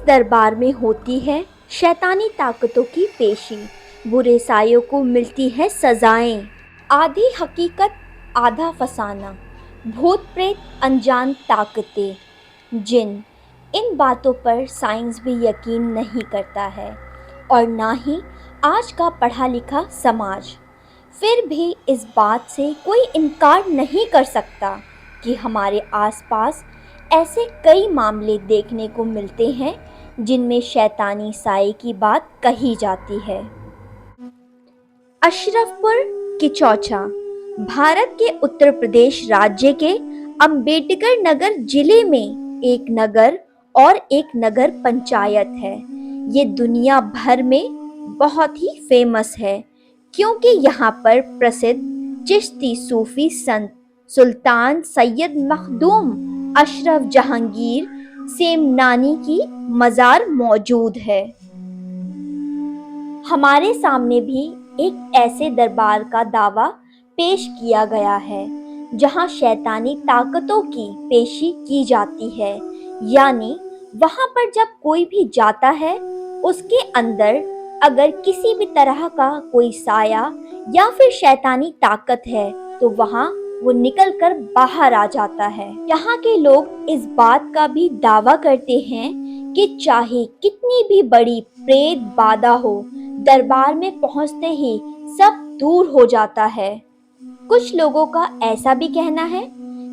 दरबार में होती है शैतानी ताकतों की पेशी। बुरे सायों को मिलती है सजाएं। आधी हकीकत आधा फसाना, भूत प्रेत अनजान ताकतें, जिन। इन बातों पर साइंस भी यकीन नहीं करता है और ना ही आज का पढ़ा लिखा समाज। फिर भी इस बात से कोई इनकार नहीं कर सकता कि हमारे आसपास ऐसे कई मामले देखने को मिलते हैं जिनमें शैतानी साए की बात कही जाती है। अशरफपुर किचौचा भारत के उत्तर प्रदेश राज्य के अंबेडकर नगर जिले में एक नगर और एक नगर पंचायत है। ये दुनिया भर में बहुत ही फेमस है क्योंकि यहाँ पर प्रसिद्ध चिश्ती सूफी संत सुल्तान सैयद मखदूम अशरफ जहांगीर सेमनानी की मज़ार मौजूद है। हमारे सामने भी एक ऐसे दरबार का दावा पेश किया गया है जहां शैतानी ताकतों की पेशी की जाती है, यानी वहां पर जब कोई भी जाता है उसके अंदर अगर किसी भी तरह का कोई साया या फिर शैतानी ताकत है तो वहां वो निकल कर बाहर आ जाता है। यहाँ के लोग इस बात का भी दावा करते हैं कि चाहे कितनी भी बड़ी प्रेत बाधा हो, दरबार में पहुंचते ही सब दूर हो जाता है। कुछ लोगों का ऐसा भी कहना है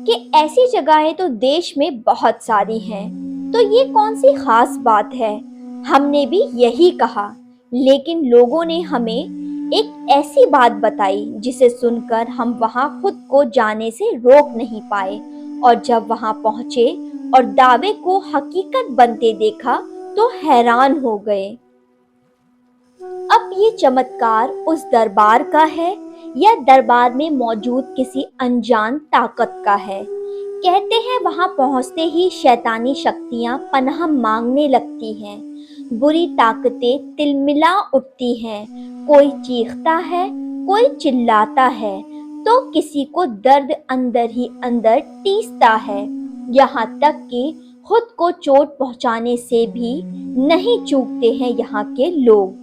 कि ऐसी जगहें तो देश में बहुत सारी हैं, तो ये कौन सी खास बात है। हमने भी यही कहा, लेकिन लोगों ने हमें एक ऐसी बात बताई जिसे सुनकर हम वहां खुद को जाने से रोक नहीं पाए, और जब वहां पहुंचे और दावे को हकीकत बनते देखा तो हैरान हो गए। अब ये चमत्कार उस दरबार का है या दरबार में मौजूद किसी अनजान ताकत का है। कहते हैं वहां पहुंचते ही शैतानी शक्तियां पनाह मांगने लगती हैं, बुरी ताकतें तिलमिला उठती हैं, कोई चीखता है, कोई चिल्लाता है, तो किसी को दर्द अंदर ही अंदर टीसता है। यहाँ तक कि खुद को चोट पहुंचाने से भी नहीं चूकते हैं यहाँ के लोग।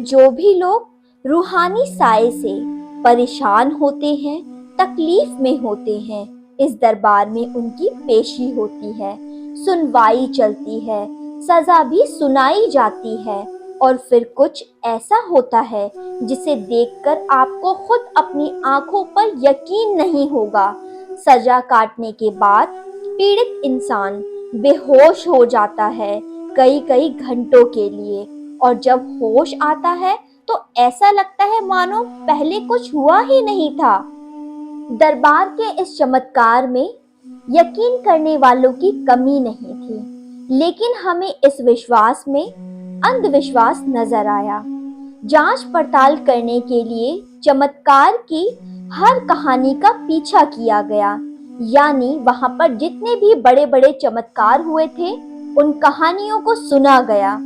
जो भी लोग रूहानी साए से परेशान होते हैं, तकलीफ में होते हैं, इस दरबार में उनकी पेशी होती है, सुनवाई चलती है, सजा भी सुनाई जाती है, और फिर कुछ ऐसा होता है जिसे देखकर आपको खुद अपनी आंखों पर यकीन नहीं होगा। सजा काटने के बाद पीड़ित इंसान बेहोश हो जाता है कई कई घंटों के लिए, और जब होश आता है तो ऐसा लगता है मानो पहले कुछ हुआ ही नहीं था। दरबार के इस चमत्कार में यकीन करने वालों की कमी नहीं थी, लेकिन हमें इस विश्वास में अंधविश्वास नजर आया। जांच पड़ताल करने के लिए चमत्कार की हर कहानी का पीछा किया गया, यानी वहां पर जितने भी बड़े बड़े चमत्कार हुए थे उन कहानियों को सुना गया।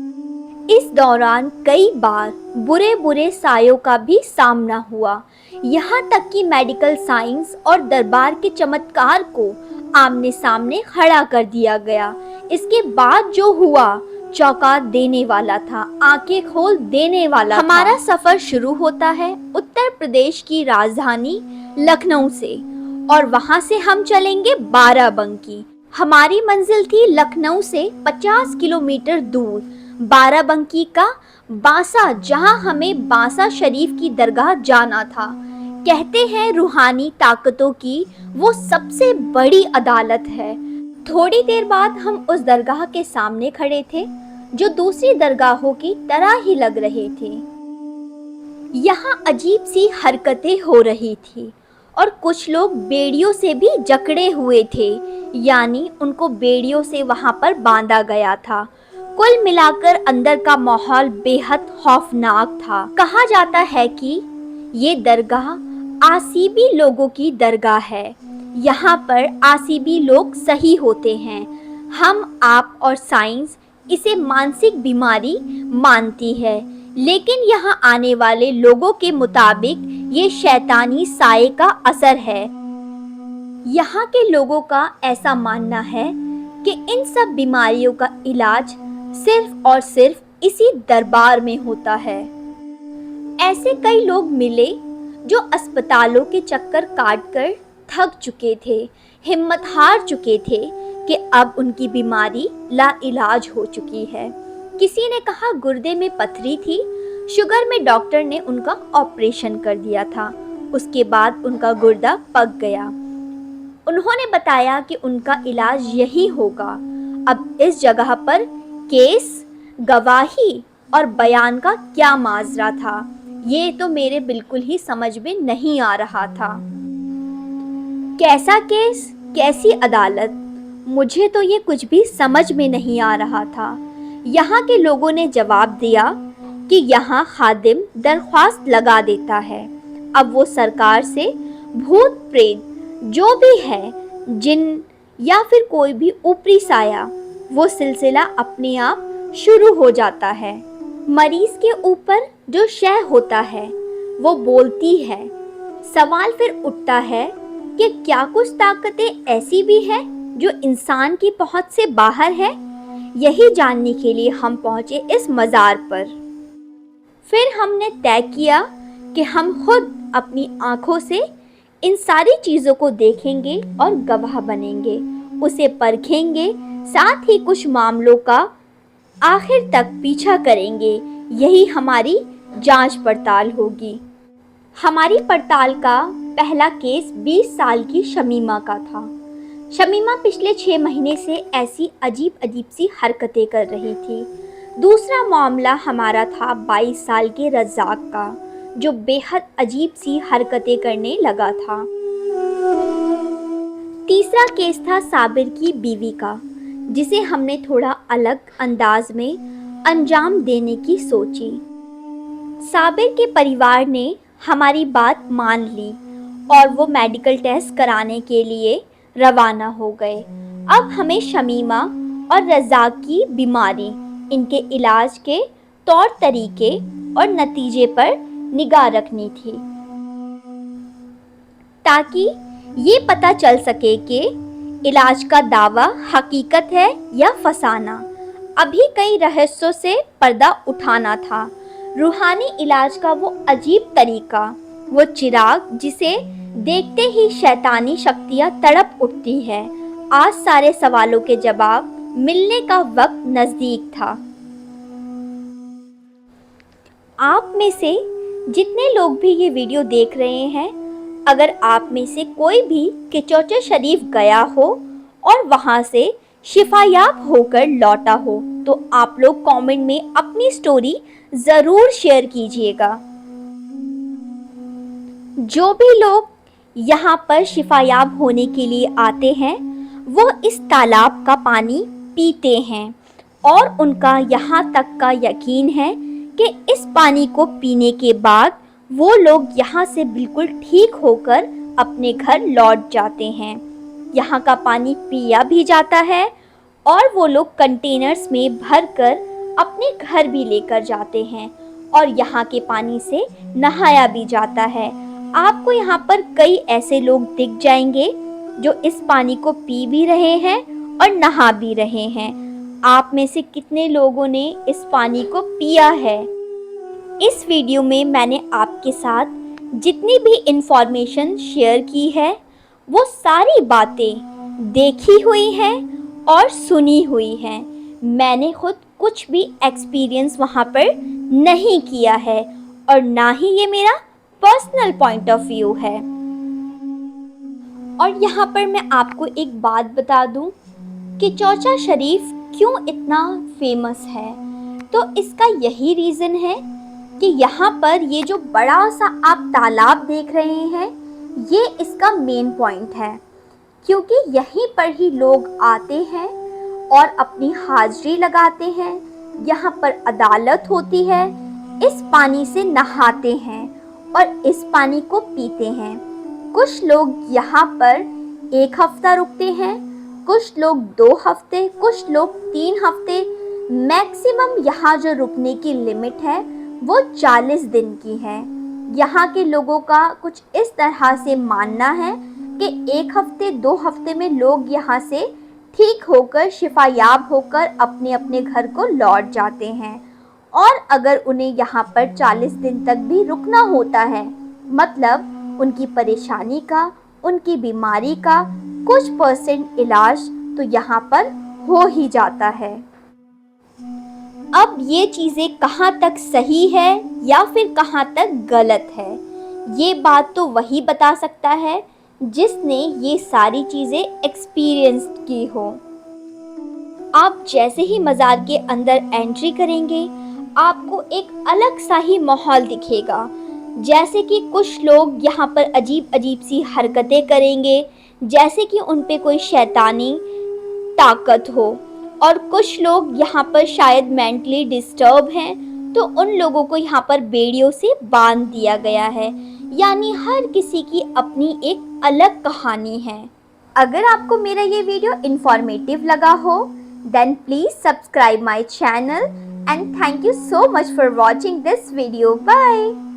इस दौरान कई बार बुरे बुरे सायों का भी सामना हुआ, यहाँ तक कि मेडिकल साइंस और दरबार के चमत्कार को आमने सामने खड़ा कर दिया गया। इसके बाद जो हुआ चौंका देने वाला था, आंखें खोल देने वाला था। हमारा सफर शुरू होता है उत्तर प्रदेश की राजधानी लखनऊ से, और वहां से हम चलेंगे बाराबंकी। हमारी मंजिल थी लखनऊ से 50 किलोमीटर दूर बाराबंकी का बांसा, जहां हमें बांसा शरीफ की दरगाह जाना था। कहते हैं रूहानी ताकतों की वो सबसे बड़ी अदालत है। थोड़ी देर बाद हम उस दरगाह के सामने खड़े थे जो दूसरी दरगाहों की तरह ही लग रहे थे। यहाँ अजीब सी हरकतें हो रही थी और कुछ लोग बेड़ियों से भी जकड़े हुए थे, यानी उनको बेड़ियों से वहां पर बांधा गया था। कुल मिलाकर अंदर का माहौल बेहद खौफनाक था। कहा जाता है कि ये दरगाह आसीबी लोगों की दरगाह है। यहाँ पर आसीबी लोग सही होते हैं। हम, आप और साइंस इसे मानसिक बीमारी मानती है, लेकिन यहाँ आने वाले लोगों के मुताबिक ये शैतानी साए का असर है। यहाँ के लोगों का ऐसा मानना है कि इन सब बीमारियों का इलाज सिर्फ और सिर्फ इसी दरबार में होता है। ऐसे कई लोग मिले जो अस्पतालों के चक्कर काटकर थक चुके थे, हिम्मत हार चुके थे कि अब उनकी बीमारी लाइलाज हो चुकी है। किसी ने कहा गुर्दे में पथरी थी, शुगर में डॉक्टर ने उनका ऑपरेशन कर दिया था, उसके बाद उनका गुर्दा पक गया। उन्होंने बताया कि उनका इलाज यही होगा। अब इस जगह पर केस, गवाही और बयान का क्या माजरा था, ये तो मेरे बिल्कुल ही समझ में नहीं आ रहा था। कैसा केस, कैसी अदालत, मुझे तो ये कुछ भी समझ में नहीं आ रहा था। यहाँ के लोगों ने जवाब दिया कि यहाँ खादिम दरख्वास्त लगा देता है, अब वो सरकार से भूत प्रेत जो भी है, जिन या फिर कोई भी ऊपरी साया, वो सिलसिला अपने आप शुरू हो जाता है। मरीज के ऊपर जो शय होता है वो बोलती है। सवाल फिर उठता है कि क्या कुछ ताकतें ऐसी भी हैं जो इंसान की पहुंच से बाहर है? यही जानने के लिए हम पहुंचे इस मज़ार पर। फिर हमने तय किया कि हम खुद अपनी आंखों से इन सारी चीज़ों को देखेंगे और गवाह बनेंगे, उसे परखेंगे, साथ ही कुछ मामलों का आखिर तक पीछा करेंगे। यही हमारी जांच पड़ताल होगी। हमारी पड़ताल का पहला केस 20 साल की शमीमा का था। शमीमा पिछले 6 महीने से ऐसी अजीब अजीब सी हरकतें कर रही थी। दूसरा मामला हमारा था 22 साल के रज़ाक का, जो बेहद अजीब सी हरकतें करने लगा था। तीसरा केस था साबिर की बीवी का, जिसे हमने थोड़ा अलग अंदाज में अंजाम देने की सोची। साबिर के परिवार ने हमारी बात मान ली और वो मेडिकल टेस्ट कराने के लिए रवाना हो गए। अब हमें शमीमा और रज़ाक की बीमारी, इनके इलाज के तौर तरीके और नतीजे पर निगाह रखनी थी, ताकि ये पता चल सके कि इलाज का दावा हकीकत है या फसाना। अभी कई रहस्यों से पर्दा उठाना था। रूहानी इलाज का वो अजीब तरीका, वो चिराग जिसे देखते ही शैतानी शक्तियां तड़प उठती है। आज सारे सवालों के जवाब मिलने का वक्त नज़दीक था। आप में से जितने लोग भी ये वीडियो देख रहे हैं, अगर आप में से कोई भी किचौचे शरीफ गया हो और वहाँ से शिफायाब होकर लौटा हो, तो आप लोग कमेंट में अपनी स्टोरी ज़रूर शेयर कीजिएगा। जो भी लोग यहाँ पर शिफायाब होने के लिए आते हैं, वो इस तालाब का पानी पीते हैं और उनका यहाँ तक का यकीन है कि इस पानी को पीने के बाद वो लोग यहाँ से बिल्कुल ठीक होकर अपने घर लौट जाते हैं। यहाँ का पानी पिया भी जाता है और वो लोग कंटेनर्स में भरकर अपने घर भी लेकर जाते हैं और यहाँ के पानी से नहाया भी जाता है। आपको यहाँ पर कई ऐसे लोग दिख जाएंगे जो इस पानी को पी भी रहे हैं और नहा भी रहे हैं। आप में से कितने लोगों ने इस पानी को पिया है? इस वीडियो में मैंने आपके साथ जितनी भी इंफॉर्मेशन शेयर की है, वो सारी बातें देखी हुई हैं और सुनी हुई हैं। मैंने खुद कुछ भी एक्सपीरियंस वहाँ पर नहीं किया है और ना ही ये मेरा पर्सनल पॉइंट ऑफ व्यू है। और यहाँ पर मैं आपको एक बात बता दूँ कि चौचा शरीफ क्यों इतना फेमस है, तो इसका यही रीज़न है कि यहाँ पर ये जो बड़ा सा आप तालाब देख रहे हैं, ये इसका मेन पॉइंट है, क्योंकि यहीं पर ही लोग आते हैं और अपनी हाजिरी लगाते हैं। यहाँ पर अदालत होती है, इस पानी से नहाते हैं और इस पानी को पीते हैं। कुछ लोग यहाँ पर 1 हफ्ता रुकते हैं, कुछ लोग 2 हफ्ते, कुछ लोग 3 हफ्ते। मैक्सिमम यहाँ जो रुकने की लिमिट है वो 40 दिन की है। यहाँ के लोगों का कुछ इस तरह से मानना है कि 1 हफ्ते 2 हफ्ते में लोग यहाँ से ठीक होकर शिफायाब होकर अपने अपने घर को लौट जाते हैं। और अगर उन्हें यहाँ पर 40 दिन तक भी रुकना होता है, मतलब उनकी परेशानी का, उनकी बीमारी का कुछ % इलाज तो यहाँ पर हो ही जाता है। अब ये चीज़ें कहाँ तक सही है या फिर कहाँ तक गलत है, ये बात तो वही बता सकता है जिसने ये सारी चीज़ें एक्सपीरियंस की हो। आप जैसे ही मज़ार के अंदर एंट्री करेंगे, आपको एक अलग सा ही माहौल दिखेगा। जैसे कि कुछ लोग यहाँ पर अजीब अजीब सी हरकतें करेंगे, जैसे कि उन पे कोई शैतानी ताकत हो, और कुछ लोग यहाँ पर शायद मेंटली डिस्टर्ब हैं, तो उन लोगों को यहाँ पर बेड़ियों से बांध दिया गया है। यानी हर किसी की अपनी एक अलग कहानी है। अगर आपको मेरा ये वीडियो इंफॉर्मेटिव लगा हो, then please subscribe my channel and thank you so much for watching this video. Bye.